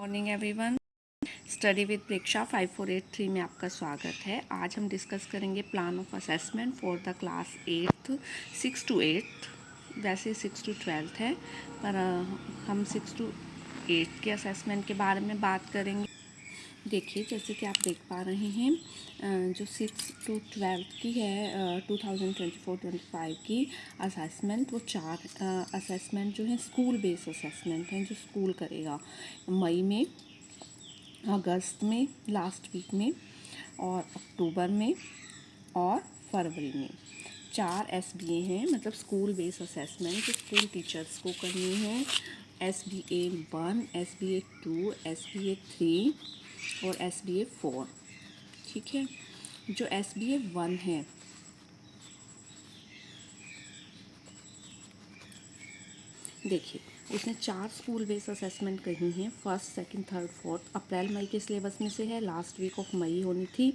Morning everyone. Study with प्रेक्षा 5483 में आपका स्वागत है। आज हम डिस्कस करेंगे plan of assessment for the class 8 6 to 8। वैसे 6 to 12 है, पर हम 6 to 8 के असेसमेंट के बारे में बात करेंगे। देखिए, जैसे कि आप देख पा रहे हैं, जो 6 to 12 की है 2024-25 की असेसमेंट, वो 4 असेसमेंट जो है स्कूल बेस्ड असेसमेंट हैं, जो स्कूल करेगा मई में, अगस्त में लास्ट वीक में, और अक्टूबर में और फरवरी में। 4 SBA हैं, मतलब स्कूल बेस्ड असेसमेंट जो स्कूल टीचर्स को करनी है। SBA 1, SBA 2, SBA 3 और SBA 4। ठीक है, जो SBA 1 है, देखिए उसने 4 स्कूल बेस्ड असेसमेंट कही हैं। First, second, third, fourth. अप्रैल मई के सिलेबस में से है, लास्ट वीक ऑफ मई होनी थी।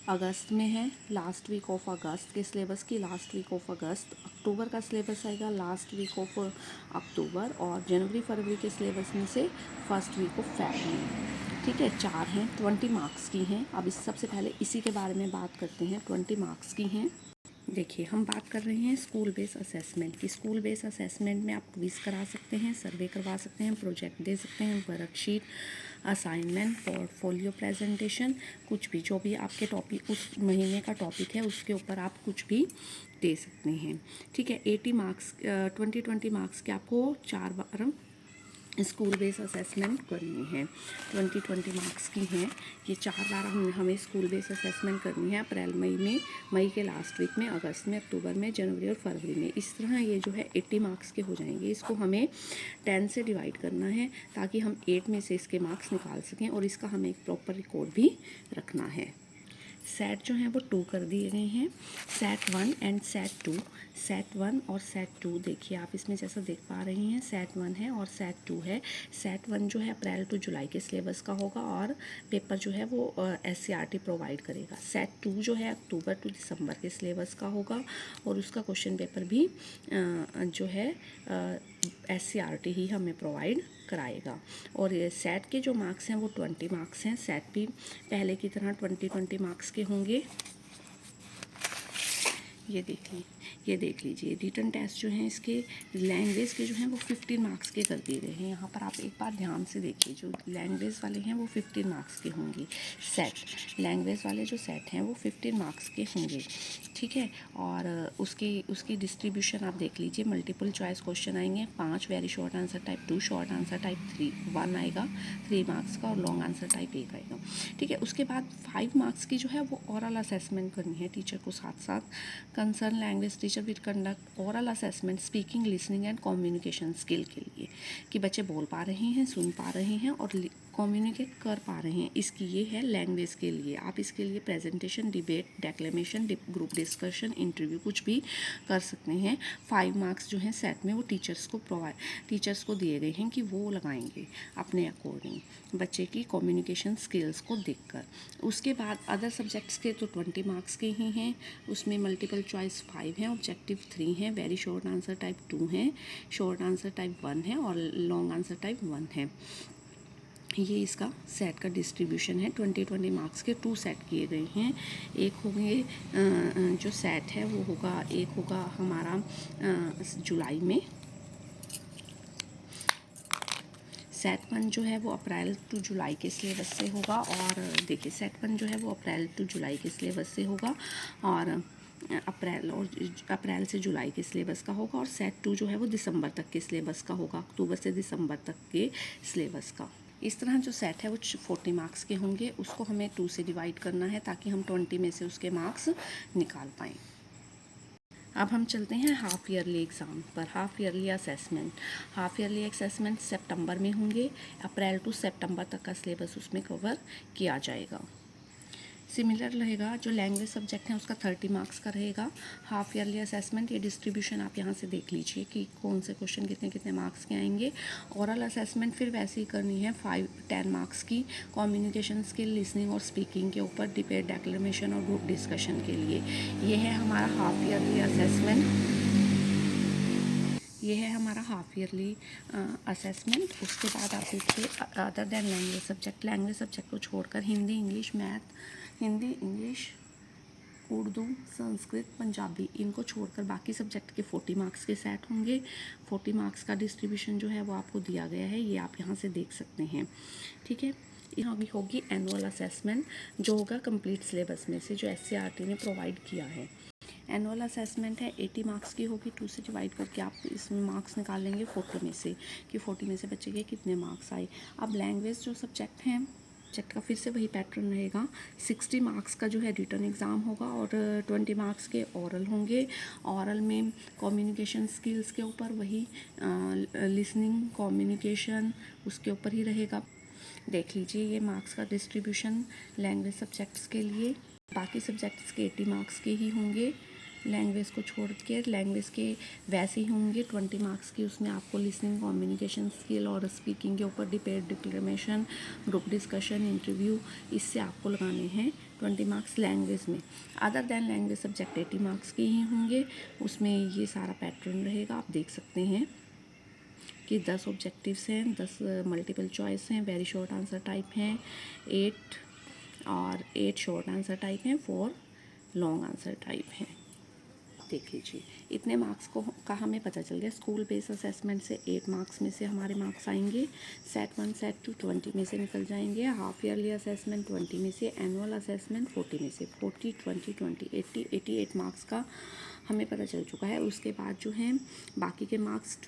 अगस्त में है, लास्ट वीक ऑफ अगस्त के सिलेबस की, लास्ट वीक ऑफ अगस्त। अक्टूबर का सिलेबस आएगा, लास्ट वीक ऑफ अक्टूबर। और जनवरी फरवरी के सिलेबस में से फर्स्ट वीक ऑफ फरवरी। ठीक है, 4 हैं, 20 मार्क्स की हैं। अब इस सबसे पहले इसी के बारे में बात करते हैं। 20 मार्क्स की हैं। देखिए, हम बात कर रहे हैं स्कूल बेस असेसमेंट की। स्कूल बेस असेसमेंट में आप क्विज़ करा सकते हैं, सर्वे करवा सकते हैं, प्रोजेक्ट दे सकते हैं, वर्कशीट, असाइनमेंट, पोर्टफोलियो प्रेजेंटेशन, कुछ भी जो भी आपके टॉपिक उस महीने का टॉपिक है उसके ऊपर आप कुछ भी दे सकते हैं। ठीक है, 80 मार्क्स 20 मार्क्स के आपको 4 बार स्कूल बेस असेसमेंट करनी है। 20 मार्क्स की हैं। ये 4 बार हमें स्कूल बेस असेसमेंट करनी है। अप्रैल मई में, मई के लास्ट वीक में, अगस्त में, अक्टूबर में, जनवरी और फरवरी में। इस तरह ये जो है 80 मार्क्स के हो जाएंगे। इसको हमें 10 से डिवाइड करना है ताकि हम 8 में से इसके मार्क्स निकाल सकें, और इसका हमें एक प्रॉपर रिकॉर्ड भी रखना है। सेट जो हैं वो 2 कर दिए गए हैं, सेट 1 एंड सेट 2। सेट 1 और सेट 2, देखिए आप इसमें जैसा देख पा रही हैं, सेट 1 है और सेट 2 है। सेट 1 जो है अप्रैल टू जुलाई के सिलेबस का होगा, और पेपर जो है वो SCRT प्रोवाइड करेगा। सेट 2 जो है अक्टूबर टू दिसंबर के सिलेबस का होगा, और उसका क्वेश्चन पेपर भी जो है SCRT ही हमें प्रोवाइड कराएगा। और सेट के जो मार्क्स हैं वो 20 मार्क्स हैं। सेट भी पहले की तरह 20 मार्क्स के होंगे। ये देख लीजिए रिटन टेस्ट जो हैं इसके लैंग्वेज के जो हैं वो 15 मार्क्स के कर दिए गए हैं। यहाँ पर आप एक बार ध्यान से देखिए, जो लैंग्वेज वाले हैं वो 15 मार्क्स के होंगे। सेट लैंग्वेज वाले जो सेट हैं वो 15 मार्क्स के होंगे। ठीक है, और उसकी डिस्ट्रीब्यूशन आप देख लीजिए। मल्टीपल चॉइस क्वेश्चन आएंगे 5, very short answer type 2, short answer type 1 आएगा 3 मार्क्स का, और लॉन्ग आंसर टाइप 1 आएगा। ठीक है, उसके बाद 5 मार्क्स की जो है वो ओरल असेसमेंट करनी है टीचर को। साथ साथ concern language teacher will conduct oral assessment speaking, listening and communication skill के लिए, कि बच्चे बोल पा रहे हैं, सुन पा रहे हैं और कम्युनिकेट कर पा रहे हैं। इसकी ये है लैंग्वेज के लिए। आप इसके लिए presentation, debate, declamation, group discussion, interview कुछ भी कर सकते हैं। 5 मार्क्स जो हैं सेट में वो टीचर्स को दिए गए हैं कि वो लगाएंगे अपने अकॉर्डिंग बच्चे की कम्युनिकेशन स्किल्स को देखकर। उसके बाद अदर सब्जेक्ट्स के तो 20 मार्क्स के ही हैं। उसमें मल्टीपल चॉइस 5 हैं, ऑब्जेक्टिव 3 हैं, वेरी शॉर्ट आंसर टाइप 2 हैं, शॉर्ट आंसर टाइप 1 है, और लॉन्ग आंसर टाइप 1 है। ये इसका सेट का डिस्ट्रीब्यूशन है। 20 मार्क्स के 2 सेट किए गए हैं। एक होंगे जो सेट है वो होगा, एक होगा हमारा जुलाई में। सेट 1 जो है वो अप्रैल टू जुलाई के सिलेबस से होगा, और देखिए सेट 1 जो है वो अप्रैल टू जुलाई के सिलेबस से होगा, और अप्रैल से जुलाई के सिलेबस का होगा। और सेट 2 जो है वो दिसंबर तक के सिलेबस का होगा, अक्टूबर से दिसंबर तक के सिलेबस का। इस तरह जो सेट है वो 40 मार्क्स के होंगे। उसको हमें 2 से डिवाइड करना है ताकि हम 20 में से उसके मार्क्स निकाल पाएँ। अब हम चलते हैं हाफ ईयरली एग्ज़ाम पर। हाफ ईयरली असेसमेंट सितंबर में होंगे। अप्रैल टू सितंबर तक का सिलेबस उसमें कवर किया जाएगा। सिमिलर रहेगा, जो लैंग्वेज सब्जेक्ट है उसका 30 मार्क्स का रहेगा। हाफ ईयरली असेसमेंट, ये डिस्ट्रीब्यूशन आप यहाँ से देख लीजिए कि कौन से क्वेश्चन कितने कितने मार्क्स के आएंगे। ओरल असेसमेंट फिर वैसे ही करनी है, 10 मार्क्स की, कम्युनिकेशन स्किल, लिसनिंग और स्पीकिंग के ऊपर, डिबेट, डेक्लेमेशन और ग्रुप डिस्कशन के लिए। ये है हमारा हाफ ईयरली असेसमेंट। ये है हमारा हाफ ईयरली असेसमेंट। उसके बाद आप देखिए अदर देन लैंग्वेज सब्जेक्ट को छोड़कर Hindi, English, math, Hindi, English, Urdu, Sanskrit, Punjabi, इनको छोड़कर बाकी सब्जेक्ट के 40 मार्क्स के सेट होंगे। 40 मार्क्स का डिस्ट्रीब्यूशन जो है वो आपको दिया गया है, ये आप यहाँ से देख सकते हैं। ठीक है, यहाँ भी होगी एनुअल असेसमेंट जो होगा कंप्लीट सिलेबस में से, जो SCERT ने प्रोवाइड किया है। एनुअल असेसमेंट है 80 मार्क्स की होगी। 2 से डिवाइड करके आप इसमें मार्क्स निकाल लेंगे 40 में से, कि 40 में से बच्चे के कितने मार्क्स आए। अब लैंग्वेज जो सब्जेक्ट हैं, सब्जेक्ट का फिर से वही पैटर्न रहेगा। 60 मार्क्स का जो है रिटन एग्ज़ाम होगा और 20 मार्क्स के ओरल होंगे। ओरल में कम्युनिकेशन स्किल्स के ऊपर वही लिसनिंग, कम्युनिकेशन, उसके ऊपर ही रहेगा। देख लीजिए ये मार्क्स का डिस्ट्रीब्यूशन लैंग्वेज सब्जेक्ट्स के लिए। बाकी सब्जेक्ट्स के 80 मार्क्स के ही होंगे, लैंग्वेज को छोड़ के। लैंग्वेज के वैसे ही होंगे 20 मार्क्स की, उसमें आपको लिसनिंग, कम्युनिकेशन स्किल और स्पीकिंग के ऊपर डिबेट, डिक्लेमेशन, ग्रुप डिस्कशन, इंटरव्यू, इससे आपको लगाने हैं 20 मार्क्स लैंग्वेज में। Other than language subject 80 marks के ही होंगे, उसमें ये सारा पैटर्न रहेगा। आप देख सकते हैं कि 10 ऑब्जेक्टिव्स हैं, 10 मल्टीपल चॉइस हैं, वेरी शॉर्ट आंसर टाइप हैं 8, और 8 शॉर्ट आंसर टाइप हैं, 4 लॉन्ग आंसर टाइप हैं। देख लीजिए इतने मार्क्स का हमें पता चल गया। स्कूल बेस्ड असेसमेंट से 8 मार्क्स में से हमारे मार्क्स आएंगे। सेट 1 सेट 2 20 में से निकल जाएंगे। हाफ ईयरली असेसमेंट 20 में से, एनुअल असेसमेंट 40 में से। 40 20 20 80 88 मार्क्स का हमें पता चल चुका है। उसके बाद जो है बाकी के मार्क्स,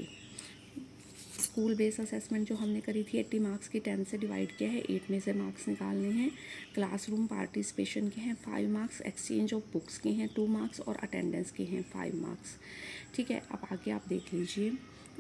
स्कूल बेस्ड असेसमेंट जो हमने करी थी 80 मार्क्स की, 10 से डिवाइड किया है, 8 में से मार्क्स निकालने हैं। क्लासरूम पार्टिसिपेशन के हैं 5 मार्क्स, एक्सचेंज ऑफ बुक्स के हैं 2 मार्क्स और अटेंडेंस के हैं 5 मार्क्स। ठीक है, अब आगे आप देख लीजिए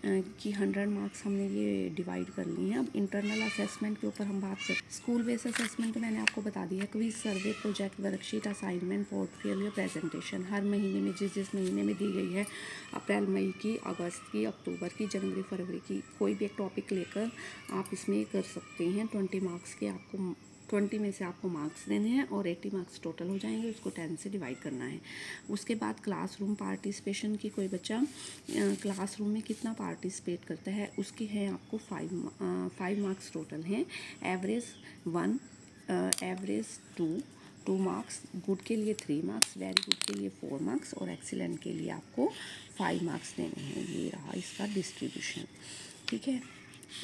कि 100 मार्क्स हमने ये डिवाइड कर लिए हैं। अब इंटरनल असेसमेंट के ऊपर हम बात करें। स्कूल बेस्ड असेसमेंट तो मैंने आपको बता दिया, quiz, survey, project, worksheet, assignment, portfolio, presentation हर महीने में जिस महीने में दी गई है, अप्रैल, मई की, अगस्त की, अक्टूबर की, जनवरी, फरवरी की, कोई भी एक टॉपिक लेकर आप इसमें कर सकते हैं। 20 मार्क्स के आपको 20 में से आपको मार्क्स देने हैं और 80 मार्क्स टोटल हो जाएंगे, उसको 10 से डिवाइड करना है। उसके बाद क्लासरूम पार्टिसिपेशन की, कोई बच्चा क्लासरूम में कितना पार्टिसिपेट करता है, उसके हैं आपको 5 मार्क्स टोटल हैं। एवरेज 1, एवरेज 2 मार्क्स, गुड के लिए 3 मार्क्स, वेरी गुड के लिए 4 मार्क्स और एक्सीलेंट के लिए आपको 5 मार्क्स देने हैं। ये रहा इसका डिस्ट्रीब्यूशन। ठीक है,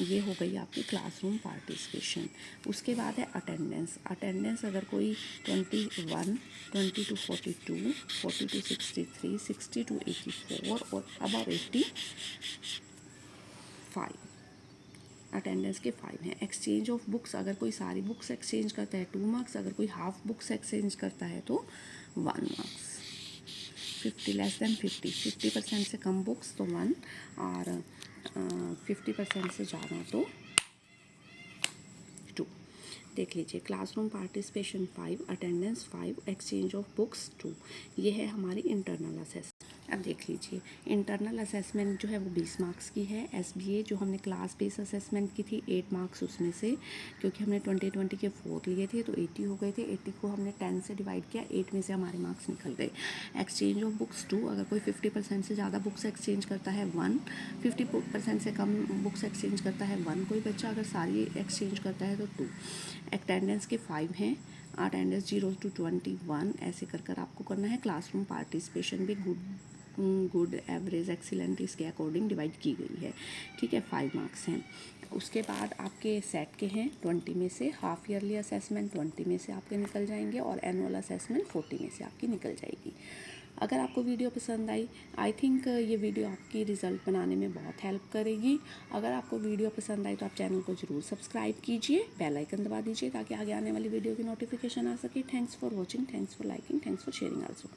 ये हो गई आपकी क्लासरूम पार्टिसिपेशन। उसके बाद है अटेंडेंस। अटेंडेंस अगर कोई 21, 20 to 42, 40 to 63, 60 to 84 और अबव 85, अटेंडेंस के 5 हैं। एक्सचेंज ऑफ बुक्स, अगर कोई सारी बुक्स एक्सचेंज करता है 2 मार्क्स, अगर कोई हाफ बुक्स एक्सचेंज करता है तो 1 मार्क्स। 50 लेस देन 50% से कम बुक्स तो 1, और 50% से ज़्यादा तो 2। देख लीजिए, classroom participation 5, attendance 5, exchange of books 2। ये है हमारी इंटरनल असेसमेंट। अब देख लीजिए, इंटरनल असेसमेंट जो है वो 20 मार्क्स की है। SBA जो हमने क्लास बेस्ड असेसमेंट की थी 8 मार्क्स उसमें से, क्योंकि हमने 2020 के 4 लिए थे तो 80 हो गए थे। 80 को हमने 10 से डिवाइड किया, 8 में से हमारे मार्क्स निकल गए। एक्सचेंज ऑफ बुक्स 2, अगर कोई 50% से ज़्यादा बुक्स एक्सचेंज करता है 1, 50% से कम बुक्स एक्सचेंज करता है 1 कोई बच्चा, अगर सारी एक्सचेंज करता है तो 2। अटेंडेंस के 5 हैं, अटेंडेंस 0 to 21, ऐसे कर आपको करना है। क्लासरूम पार्टिसिपेशन भी गुड, एवरेज, एक्सीलेंट, इसके अकॉर्डिंग डिवाइड की गई है। ठीक है, 5 मार्क्स हैं। उसके बाद आपके सेट के हैं 20 में से, हाफ ईयरली असेसमेंट 20 में से आपके निकल जाएंगे और एनुअल असेसमेंट 40 में से आपकी निकल जाएगी। अगर आपको वीडियो पसंद आई थिंक ये वीडियो आपकी रिज़ल्ट बनाने में बहुत हेल्प करेगी। अगर आपको वीडियो पसंद आई तो आप चैनल को ज़रूर सब्सक्राइब कीजिए, बेल आइकन दबा दीजिए ताकि आगे आने वाली वीडियो की नोटिफिकेशन आ सके। Thanks for watching, thanks for liking, thanks for sharing also.